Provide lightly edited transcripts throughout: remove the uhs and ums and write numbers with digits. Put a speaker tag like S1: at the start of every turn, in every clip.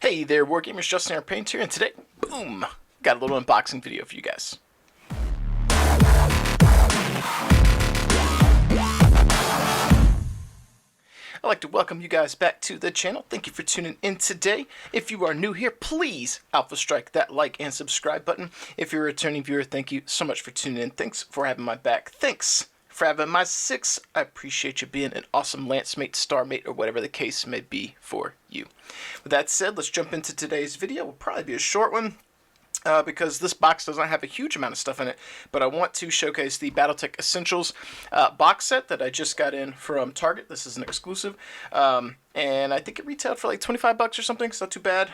S1: Hey there, Wargamers, Justin Paint here, and today, boom, got a little unboxing video for you guys. I'd like to welcome you guys back to the channel. Thank you for tuning in today. If you are new here, please alpha strike that like and subscribe button. If you're a returning viewer, thank you so much for tuning in. Thanks for having my back. Thanks for having my six. I appreciate you being an awesome lance mate, star mate, or whatever the case may be for you. With that said, let's jump into today's video. It will probably be a short one. Because this box does not have a huge amount of stuff in it, but I want to showcase the Battletech Essentials box set that I just got in from Target. This is an exclusive, and I think it retailed for like 25 bucks or something. It's not too bad.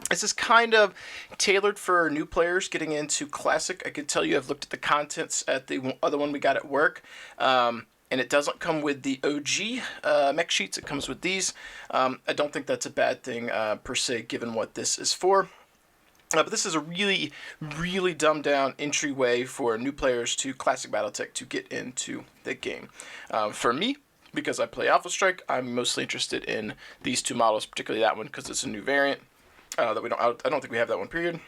S1: This is kind of tailored for new players getting into Classic. I can tell you I've looked at the contents at the other one we got at work, and it doesn't come with the OG mech sheets. It comes with these. I don't think that's a bad thing per se, given what this is for. But this is a really, really dumbed down entryway for new players to Classic Battletech to get into the game. For me, because I play Alpha Strike, I'm mostly interested in these two models, particularly that one because it's a new variant that we don't. I don't think we have that one, period,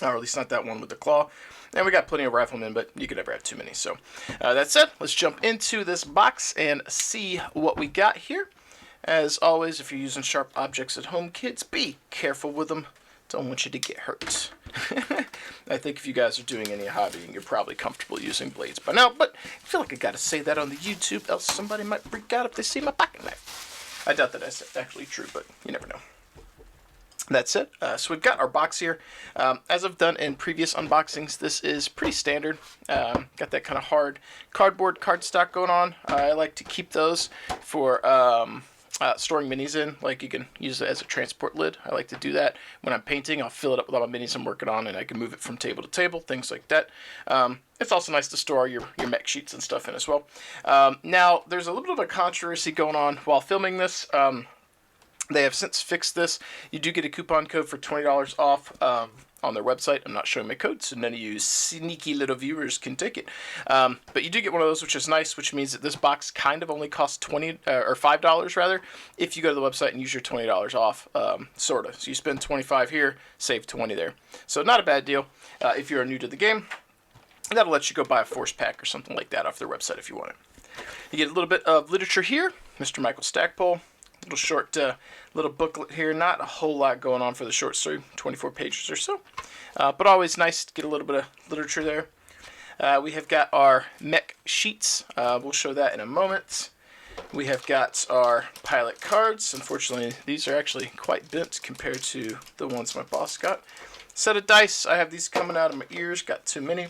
S1: or at least not that one with the claw. And we got plenty of riflemen, but you could never have too many. So that said, let's jump into this box and see what we got here. As always, if you're using sharp objects at home, kids, be careful with them. Don't want you to get hurt. I think if you guys are doing any hobbying, you're probably comfortable using blades by now, but I feel like I gotta say that on the YouTube, else somebody might freak out if they see my pocket knife. I doubt that that's actually true, but you never know. That's it. So we've got our box here. As I've done in previous unboxings, this is pretty standard. Got that kind of hard cardboard cardstock going on. I like to keep those for storing minis in, like you can use it as a transport lid. I like to do that when I'm painting. I'll fill it up with all my minis I'm working on, and I can move it from table to table, things like that. It's also nice to store your mech sheets and stuff in as well. Now, there's a little bit of a controversy going on while filming this. They have since fixed this. You do get a coupon code for $20 off on their website. I'm not showing my code, so none of you sneaky little viewers can take it. But you do get one of those, which is nice, which means that this box kind of only costs $5 rather, if you go to the website and use your $20 off, sort of. So you spend $25 here, save $20 there. So not a bad deal if you're new to the game. That'll let you go buy a force pack or something like that off their website if you want it. You get a little bit of literature here. Mr. Michael Stackpole. Little short little booklet here. Not a whole lot going on for the short story, 24 pages or so, but always nice to get a little bit of literature there. We have got our mech sheets. We'll show that in a moment. We have got our pilot cards. Unfortunately, these are actually quite bent compared to the ones my boss got. Set of dice. I have these coming out of my ears. Got too many.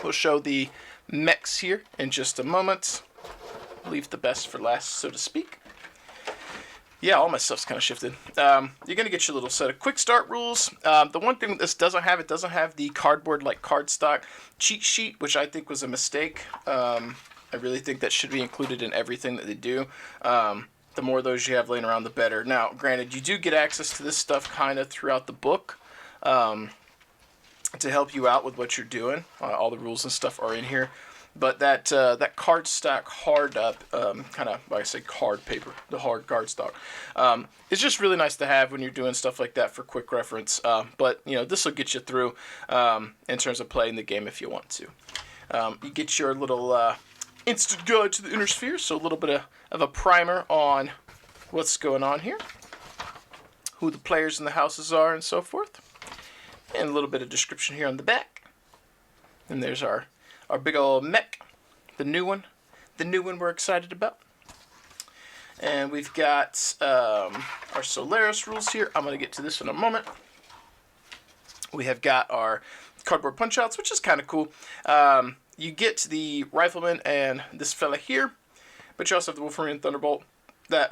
S1: We'll show the mechs here in just a moment. Leave the best for last, so to speak. Yeah, all my stuff's kind of shifted. You're going to get your little set of quick start rules. The one thing that this doesn't have, it doesn't have the cardboard like cardstock cheat sheet, which I think was a mistake. I really think that should be included in everything that they do. The more of those you have laying around, the better. Now, granted, you do get access to this stuff kind of throughout the book to help you out with what you're doing. All the rules and stuff are in here. But that cardstock hard up, kind of, like I say, card paper, the hard cardstock, it's just really nice to have when you're doing stuff like that for quick reference. But, you know, this will get you through in terms of playing the game if you want to. You get your little instant guide to the inner sphere, so a little bit of a primer on what's going on here, who the players in the houses are, and so forth. And a little bit of description here on the back. And there's our big old mech, the new one we're excited about. And we've got our Solaris rules here. I'm going to get to this in a moment. We have got our cardboard punch-outs, which is kind of cool. You get the Rifleman and this fella here, but you also have the Wolverine and Thunderbolt that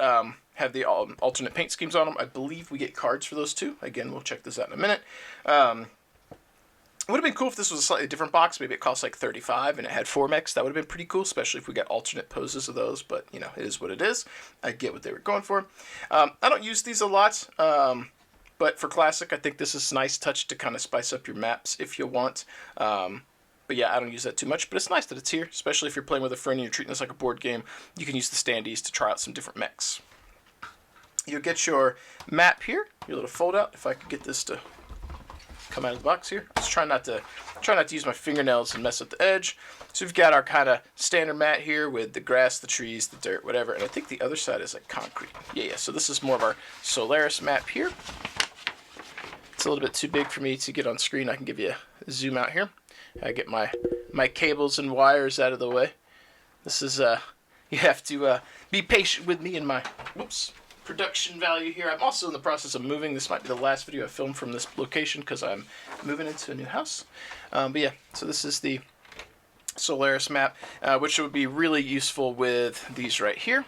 S1: have the alternate paint schemes on them. I believe we get cards for those too. Again, we'll check this out in a minute. It would have been cool if this was a slightly different box. Maybe it cost like $35 and it had 4 mechs. That would have been pretty cool, especially if we got alternate poses of those. But, you know, it is what it is. I get what they were going for. I don't use these a lot, but for Classic, I think this is a nice touch to kind of spice up your maps if you want. But yeah, I don't use that too much. But it's nice that it's here, especially if you're playing with a friend and you're treating this like a board game. You can use the standees to try out some different mechs. You'll get your map here, your little fold out. If I could get this to come out of the box here. Let's try not to use my fingernails and mess up the edge. So we've got our kind of standard mat here with the grass, the trees, the dirt, whatever. And I think the other side is like concrete. Yeah. So this is more of our Solaris map here. It's a little bit too big for me to get on screen. I can give you a zoom out here. I get my cables and wires out of the way. This is you have to be patient with me and my production value here. I'm also in the process of moving. This might be the last video I filmed from this location because I'm moving into a new house. But yeah, so this is the Solaris map, which would be really useful with these right here,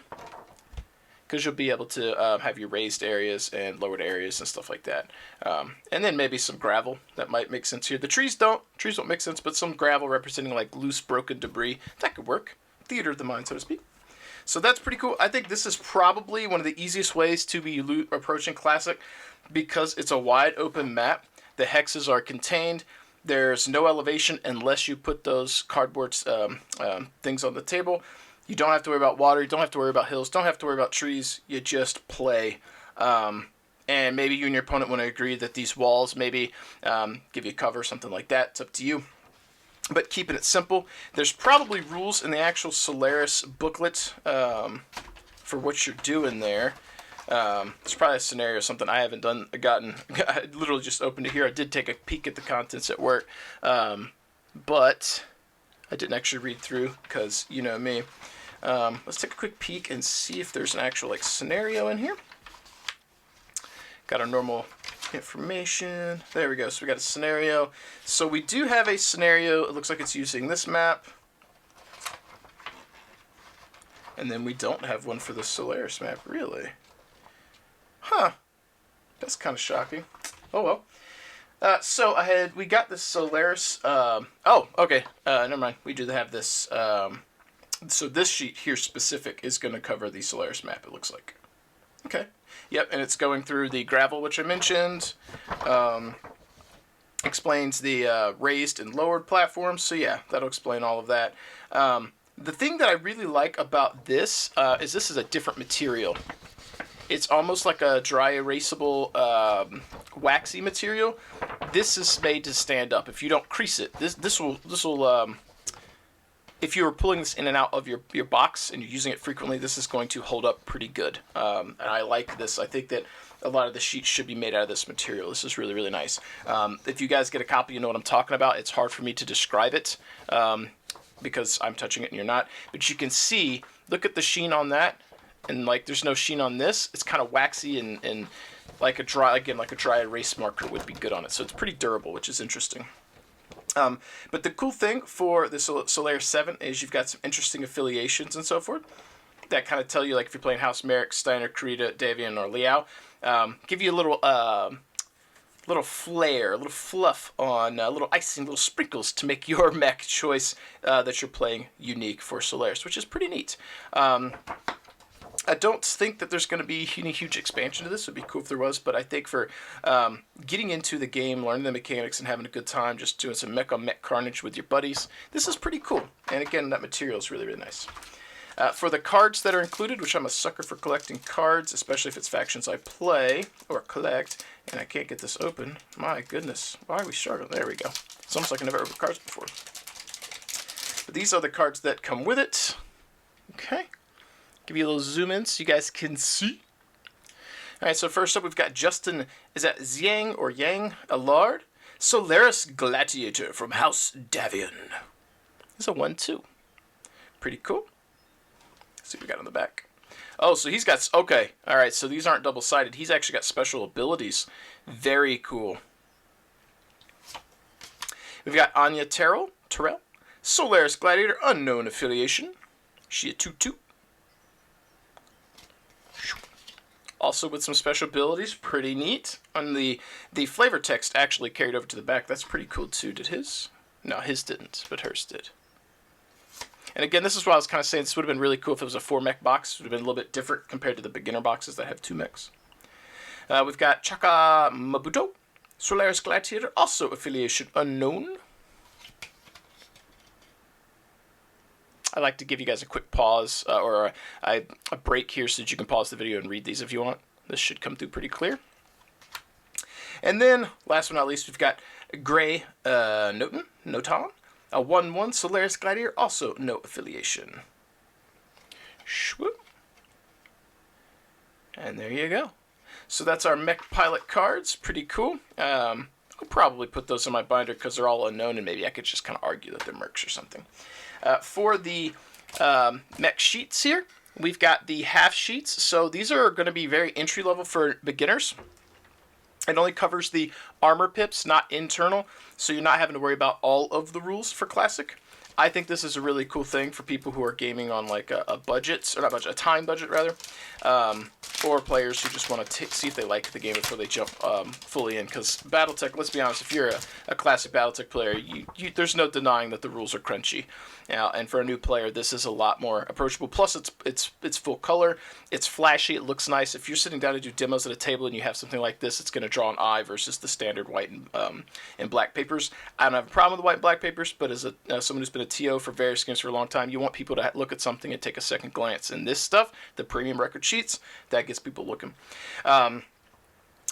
S1: because you'll be able to have your raised areas and lowered areas and stuff like that. And then maybe some gravel that might make sense here. The trees don't make sense, but some gravel representing like loose broken debris, that could work. Theater of the mind, so to speak. So that's pretty cool. I think this is probably one of the easiest ways to be approaching Classic, because it's a wide open map. The hexes are contained. There's no elevation unless you put those cardboard things on the table. You don't have to worry about water. You don't have to worry about hills. Don't have to worry about trees. You just play. And maybe you and your opponent want to agree that these walls maybe give you cover, something like that. It's up to you. But keeping it simple. There's probably rules in the actual Solaris booklet for what you're doing there. There's probably a scenario or something I haven't gotten. I literally just opened it here. I did take a peek at the contents at work, but I didn't actually read through because you know me. Let's take a quick peek and see if there's an actual like scenario in here. Got our normal information. There we go. So we got a scenario. So we do have a scenario. It looks like it's using this map. And then we don't have one for the Solaris map, really. Huh. That's kind of shocking. Oh well. So we got the Solaris. Oh, okay. Never mind. We do have this. So this sheet here specific is going to cover the Solaris map, it looks like. Okay. Yep, and it's going through the gravel, which I mentioned. Explains the raised and lowered platforms. So yeah, that'll explain all of that. The thing that I really like about this is a different material. It's almost like a dry erasable waxy material. This is made to stand up. If you don't crease it, this will if you were pulling this in and out of your box and you're using it frequently, this is going to hold up pretty good. And I like this. I think that a lot of the sheets should be made out of this material. This is really, really nice. If you guys get a copy, you know what I'm talking about. It's hard for me to describe it because I'm touching it and you're not. But you can see, look at the sheen on that. And like there's no sheen on this. It's kind of waxy and like a dry erase marker would be good on it. So it's pretty durable, which is interesting. But the cool thing for the Solaris 7 is you've got some interesting affiliations and so forth that kind of tell you, like if you're playing House Merrick, Steiner, Karita, Davian, or Liao, give you a little flair, a little fluff on, a little icing, little sprinkles to make your mech choice that you're playing unique for Solaris, which is pretty neat. I don't think that there's going to be any huge expansion to this. It would be cool if there was, but I think for getting into the game, learning the mechanics, and having a good time, just doing some mech-on-mech carnage with your buddies, this is pretty cool. And again, that material is really, really nice. For the cards that are included, which I'm a sucker for collecting cards, especially if it's factions I play or collect, and I can't get this open. My goodness, why are we struggling? There we go. It's almost like I never opened cards before. But these are the cards that come with it. Okay. Give you a little zoom in so you guys can see. All right, so first up we've got Justin, is that Xiang or Yang Allard? Solaris Gladiator from House Davian. It's a 1/2. Pretty cool. Let's see what we got on the back. Oh, so he's got, okay. All right, so these aren't double-sided. He's actually got special abilities. Very cool. We've got Anya Terrell, Solaris Gladiator, unknown affiliation. She a 2/2. Also with some special abilities, pretty neat. And the flavor text actually carried over to the back. That's pretty cool too. Did his? No, his didn't, but hers did. And again, this is what I was kind of saying. This would have been really cool if it was a 4-mech box. It would have been a little bit different compared to the beginner boxes that have 2 mechs. We've got Chaka Mabuto, Solaris Gladiator, also affiliation unknown. I like to give you guys a quick pause or a break here so that you can pause the video and read these if you want. this should come through pretty clear. And then, last but not least, we've got Gray Noton, a 1/1 Solaris Gladiator, also no affiliation. Shwoop. And there you go. So that's our Mech Pilot cards. Pretty cool. I'll probably put those in my binder because they're all unknown, and maybe I could just kind of argue that they're mercs or something. For the mech sheets here, we've got the half sheets. So these are going to be very entry level for beginners. It only covers the armor pips, not internal, so you're not having to worry about all of the rules for Classic. I think this is a really cool thing for people who are gaming on like a budget, or not budget, a time budget rather, or players who just want to see if they like the game before they jump fully in. Because Battletech, let's be honest, if you're a classic Battletech player, there's no denying that the rules are crunchy. And for a new player, this is a lot more approachable. Plus, it's full color, it's flashy, it looks nice. If you're sitting down to do demos at a table and you have something like this, it's going to draw an eye versus the standard white and black papers. I don't have a problem with the white and black papers, but as someone who's been a TO for various games for a long time, you want people to look at something and take a second glance. And this stuff, the premium record sheets, that gets people looking.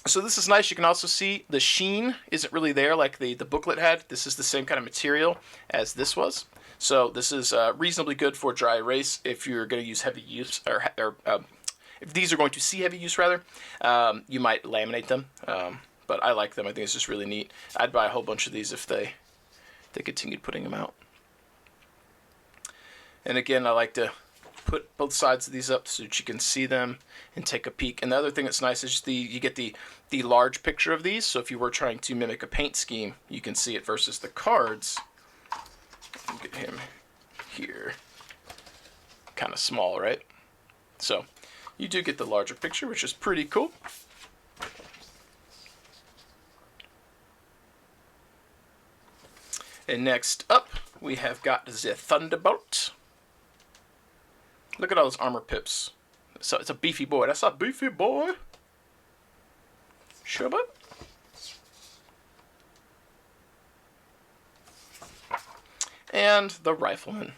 S1: So this is nice. You can also see the sheen isn't really there like the booklet had. This is the same kind of material as this was. So this is reasonably good for dry erase if you're going to use heavy use, or if these are going to see heavy use rather, you might laminate them. But I like them. I think it's just really neat. I'd buy a whole bunch of these if they continued putting them out. And again, I like to put both sides of these up so that you can see them and take a peek. And the other thing that's nice is you get the large picture of these. So if you were trying to mimic a paint scheme, you can see it versus the cards. Get him here. Kind of small, right? So you do get the larger picture, which is pretty cool. And next up, we have got the Thunderbolt. Look at all those armor pips. So it's a beefy boy. That's a beefy boy. Sure, bud. And the Rifleman.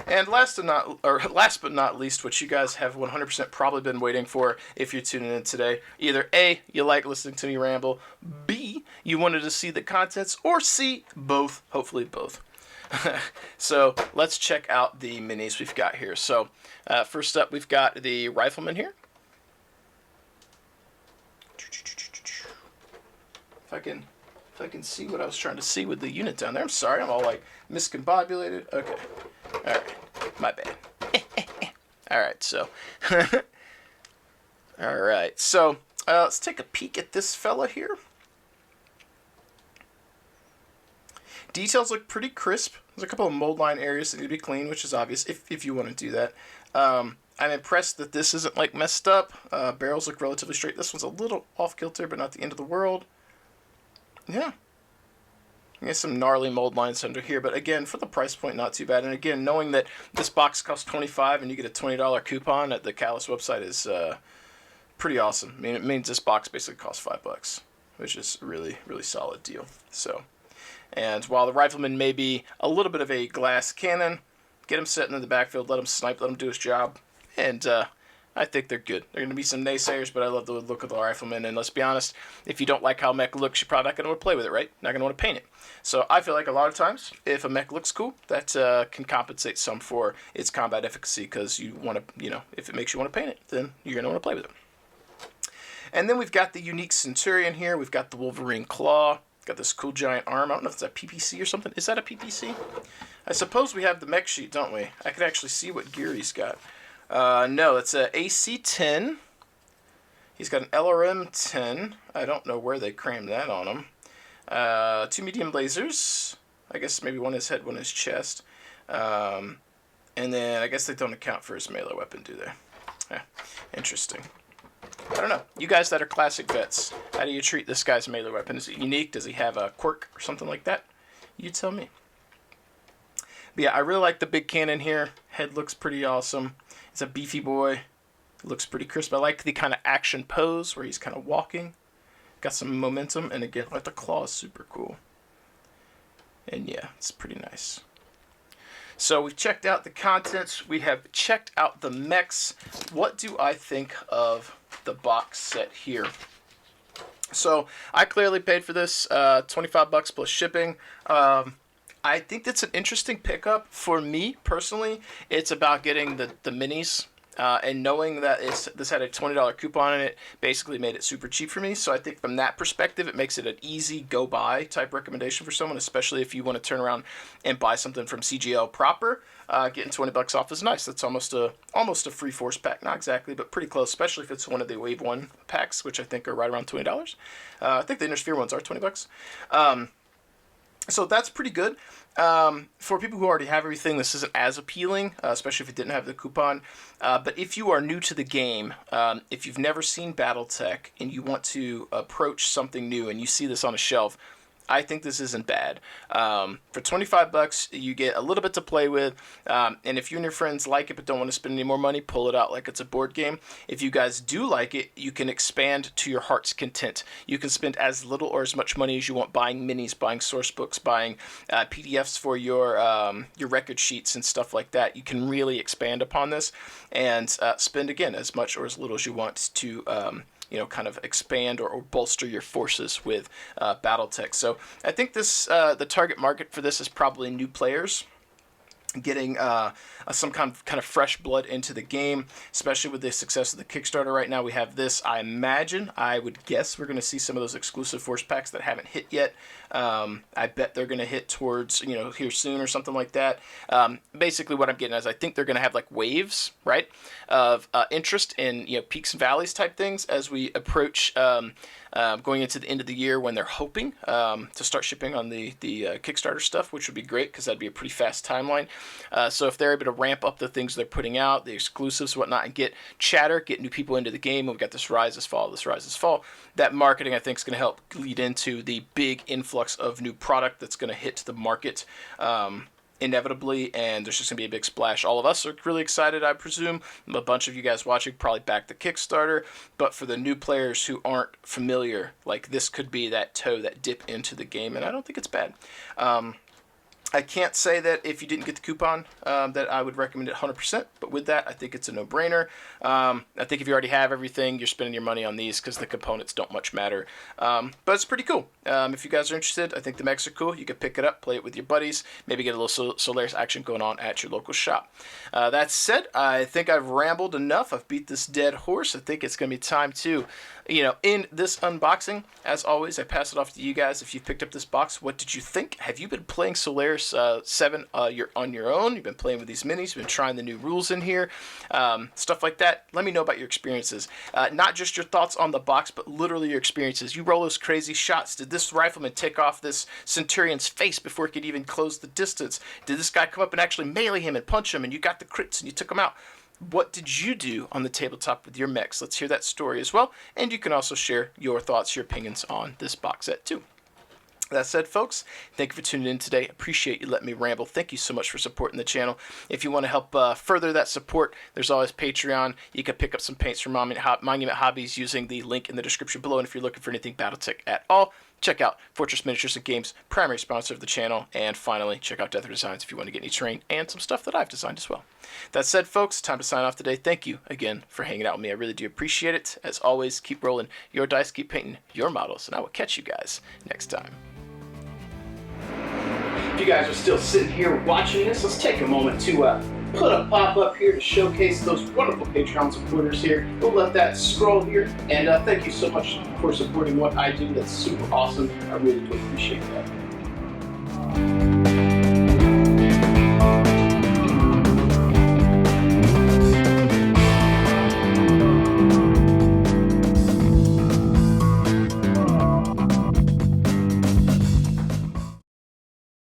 S1: And last but not least, what you guys have 100% probably been waiting for if you're tuning in today. Either A, you like listening to me ramble, B, you wanted to see the contents, or C, both, hopefully both. So let's check out the minis we've got here. So first up, we've got the Rifleman here. If I can see what I was trying to see with the unit down there. I'm sorry, I'm all like miscombobulated. Okay. Alright. My bad. Alright, so alright, so let's take a peek at this fella here. Details look pretty crisp. There's a couple of mold line areas that need to be clean, which is obvious if you want to do that. I'm impressed that this isn't like messed up. Barrels look relatively straight. This one's a little off kilter, but not the end of the world. Yeah. There's some gnarly mold lines under here, but again, for the price point, not too bad. And again, knowing that this box costs $25 and you get a $20 coupon at the Callus website is pretty awesome. I mean, it means this box basically costs $5, which is a really, really solid deal. So, and while the Rifleman may be a little bit of a glass cannon, get him sitting in the backfield, let him snipe, let him do his job, and I think they're good. There are going to be some naysayers, but I love the look of the Rifleman. And let's be honest, if you don't like how a mech looks, you're probably not going to want to play with it, right? Not going to want to paint it. So I feel like a lot of times, if a mech looks cool, that can compensate some for its combat efficacy, because you want to, if it makes you want to paint it, then you're going to want to play with it. And then we've got the unique Centurion here. We've got the Wolverine Claw. Got this cool giant arm. I don't know if it's a PPC or something. Is that a PPC? I suppose we have the mech sheet, don't we? I can actually see what gear he's got. No, it's a AC-10. He's got an LRM-10. I don't know where they crammed that on him. 2 medium lasers. I guess maybe one in his head, one in his chest. And then I guess they don't account for his melee weapon, do they? Yeah, interesting. I don't know. You guys that are classic vets, how do you treat this guy's melee weapon? Is it unique? Does he have a quirk or something like that? You tell me. But yeah, I really like the big cannon here. Head looks pretty awesome. It's a beefy boy. Looks pretty crisp. I like the kind of action pose where he's kind of walking. Got some momentum. And again, like the claw is super cool. And yeah, it's pretty nice. So we've checked out the contents. We have checked out the mechs. What do I think of the box set here? So I clearly paid for this, $25 plus shipping. I think that's an interesting pickup. For me personally, it's about getting the minis. And knowing that this had a $20 coupon in it basically made it super cheap for me. So I think from that perspective, it makes it an easy go-buy type recommendation for someone, especially if you want to turn around and buy something from CGL proper. Getting $20 off is nice. That's almost a free force pack. Not exactly, but pretty close, especially if it's one of the Wave 1 packs, which I think are right around $20. I think the Inner Sphere ones are $20. So that's pretty good. For people who already have everything, this isn't as appealing, especially if it didn't have the coupon. But if you are new to the game, if you've never seen Battletech and you want to approach something new and you see this on a shelf, I think this isn't bad. For $25, you get a little bit to play with, and if you and your friends like it but don't want to spend any more money, pull it out like it's a board game. If you guys do like it, you can expand to your heart's content. You can spend as little or as much money as you want buying minis, buying source books, buying PDFs for your record sheets and stuff like that. You can really expand upon this and spend, again, as much or as little as you want to kind of expand or bolster your forces with Battletech. So I think this the target market for this is probably new players getting some kind of fresh blood into the game, especially with the success of the Kickstarter right now. We have this. I would guess we're going to see some of those exclusive force packs that haven't hit yet. I bet they're going to hit towards, here soon or something like that. Basically what I'm getting is I think they're going to have like waves, right, of interest in, peaks and valleys type things as we approach going into the end of the year when they're hoping to start shipping on the Kickstarter stuff, which would be great because that'd be a pretty fast timeline. So if they're able to ramp up the things they're putting out, the exclusives, whatnot, and get chatter, get new people into the game, we've got this Rise this fall, that marketing I think is going to help lead into the big influx of new product that's going to hit the market inevitably, and there's just going to be a big splash. All of us are really excited, I presume. A bunch of you guys watching probably back the Kickstarter, but for the new players who aren't familiar, like this could be that toe, that dip into the game, and I don't think it's bad. I can't say that if you didn't get the coupon that I would recommend it 100%, but with that, I think it's a no-brainer. I think if you already have everything, you're spending your money on these because the components don't much matter. But it's pretty cool. If you guys are interested, I think the mechs are cool. You could pick it up, play it with your buddies, maybe get a little Solaris action going on at your local shop. That said, I think I've rambled enough. I've beat this dead horse. I think it's going to be time to, end this unboxing. As always, I pass it off to you guys. If you picked up this box, what did you think? Have you been playing Solaris 7 you're on your own? You've been playing with these minis, you've been trying the new rules in here, stuff like that. Let me know about your experiences, not just your thoughts on the box, but literally your experiences. You roll those crazy shots. Did this rifleman take off this Centurion's face before he could even close the distance? Did this guy come up and actually melee him and punch him and you got the crits and you took him out? What did you do on the tabletop with your mechs? Let's hear that story as well, and you can also share your thoughts, your opinions on this box set too. That said, folks, thank you for tuning in today. Appreciate you letting me ramble. Thank you so much for supporting the channel. If you want to help further that support, there's always Patreon. You can pick up some paints from Monument Hobbies using the link in the description below. And if you're looking for anything Battletech at all, check out Fortress Miniatures and Games, primary sponsor of the channel. And finally, check out Deather Designs if you want to get any terrain and some stuff that I've designed as well. That said, folks, time to sign off today. Thank you again for hanging out with me. I really do appreciate it. As always, keep rolling your dice, keep painting your models, and I will catch you guys next time. If you guys are still sitting here watching this, let's take a moment to put a pop-up here to showcase those wonderful Patreon supporters here. We'll let that scroll here, and thank you so much for supporting what I do. That's super awesome. I really do appreciate that.